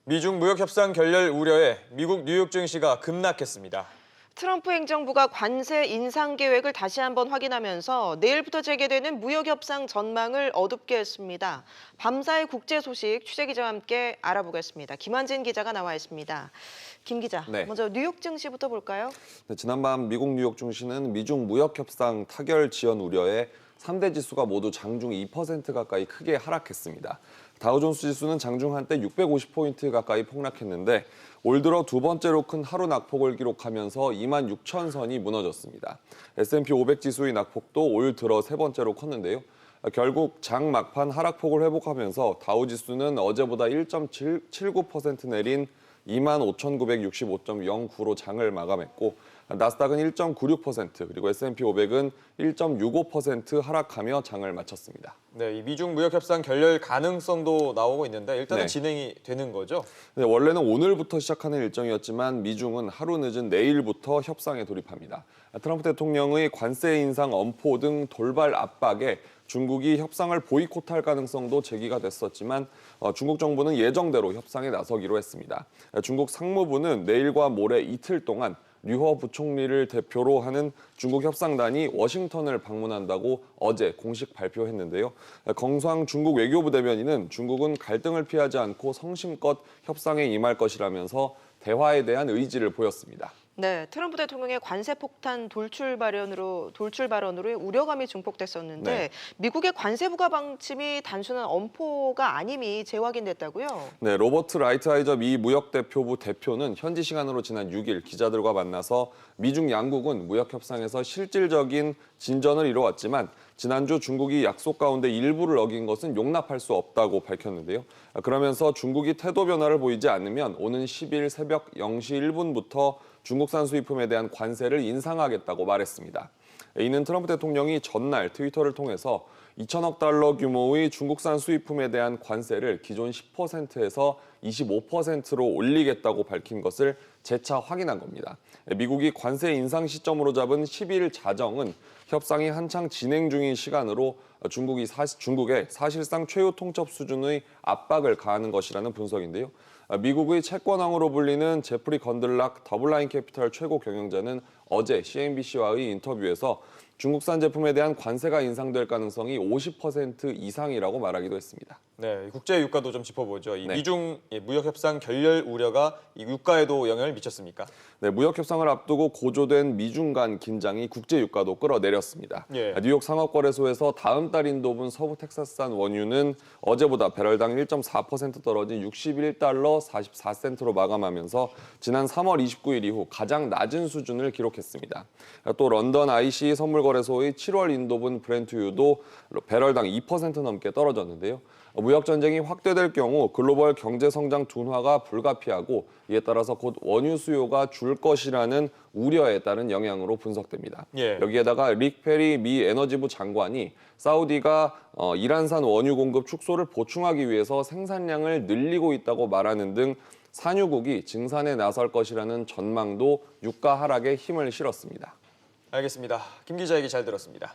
미중 무역 협상 결렬 우려에 미국 뉴욕 증시가 급락했습니다. 트럼프 행정부가 관세 인상 계획을 다시 한번 확인하면서 내일부터 재개되는 무역 협상 전망을 어둡게 했습니다. 밤사이 국제 소식 취재 기자와 함께 알아보겠습니다. 김한진 기자가 나와 있습니다. 김 기자, 네. 먼저 뉴욕 증시부터 볼까요? 네, 지난밤 미국 뉴욕 증시는 미중 무역 협상 타결 지연 우려에 3대 지수가 모두 장중 2% 가까이 크게 하락했습니다. 다우존스 지수는 장중 한때 650포인트 가까이 폭락했는데 올 들어 두 번째로 큰 하루 낙폭을 기록하면서 26,000선이 무너졌습니다. S&P 500 지수의 낙폭도 올 들어 세 번째로 컸는데요. 결국 장 막판 하락폭을 회복하면서 다우 지수는 어제보다 1.79% 내린 25,965.09로 장을 마감했고 나스닥은 1.96% 그리고 S&P 500은 1.65% 하락하며 장을 마쳤습니다. 네, 이 미중 무역 협상 결렬 가능성도 나오고 있는데 일단은 네. 진행이 되는 거죠? 네, 원래는 오늘부터 시작하는 일정이었지만 미중은 하루 늦은 내일부터 협상에 돌입합니다. 트럼프 대통령의 관세 인상 엄포 등 돌발 압박에 중국이 협상을 보이콧할 가능성도 제기가 됐었지만 중국 정부는 예정대로 협상에 나서기로 했습니다. 중국 상무부는 내일과 모레 이틀 동안 류허 부총리를 대표로 하는 중국 협상단이 워싱턴을 방문한다고 어제 공식 발표했는데요. 경상 중국 외교부 대변인은 중국은 갈등을 피하지 않고 성심껏 협상에 임할 것이라면서 대화에 대한 의지를 보였습니다. 네, 트럼프 대통령의 관세 폭탄 돌출 발언으로 우려감이 증폭됐었는데 네. 미국의 관세 부과 방침이 단순한 엄포가 아님이 재확인됐다고요? 네, 로버트 라이트하이저 미 무역대표부 대표는 현지 시간으로 지난 6일 기자들과 만나서 미중 양국은 무역 협상에서 실질적인 진전을 이뤄왔지만 지난주 중국이 약속 가운데 일부를 어긴 것은 용납할 수 없다고 밝혔는데요. 그러면서 중국이 태도 변화를 보이지 않으면 오는 10일 새벽 0시 1분부터 중국산 수입품에 대한 관세를 인상하겠다고 말했습니다. 이는 트럼프 대통령이 전날 트위터를 통해서 2천억 달러 규모의 중국산 수입품에 대한 관세를 기존 10%에서 25%로 올리겠다고 밝힌 것을 재차 확인한 겁니다. 미국이 관세 인상 시점으로 잡은 10일 자정은 협상이 한창 진행 중인 시간으로 중국에 사실상 최후 통첩 수준의 압박을 가하는 것이라는 분석인데요. 미국의 채권왕으로 불리는 제프리 건들락 더블라인 캐피털 최고 경영자는 어제 CNBC와의 인터뷰에서 중국산 제품에 대한 관세가 인상될 가능성이 50% 이상이라고 말하기도 했습니다. 네, 국제 유가도 좀 짚어보죠. 이 네. 미중 무역 협상 결렬 우려가 이 유가에도 영향을 미쳤습니까? 네, 무역 협상을 앞두고 고조된 미중 간 긴장이 국제 유가도 끌어내렸습니다. 예. 뉴욕 상업거래소에서 다음 달 인도분 서부 텍사스산 원유는 어제보다 배럴당 1.4% 떨어진 61달러 44센트로 마감하면서 지난 3월 29일 이후 가장 낮은 수준을 기록했습니다. 또 런던 IC 선물거래소의 7월 인도분 브렌트유도 배럴당 2% 넘게 떨어졌는데요. 무역 전쟁이 확대될 경우 글로벌 경제 성장 둔화가 불가피하고 이에 따라서 곧 원유 수요가 줄 것이라는 우려에 따른 영향으로 분석됩니다. 예. 여기에다가 릭 페리 미 에너지부 장관이 사우디가 이란산 원유 공급 축소를 보충하기 위해서 생산량을 늘리고 있다고 말하는 등 산유국이 증산에 나설 것이라는 전망도 유가 하락에 힘을 실었습니다. 알겠습니다. 김 기자 얘기 잘 들었습니다.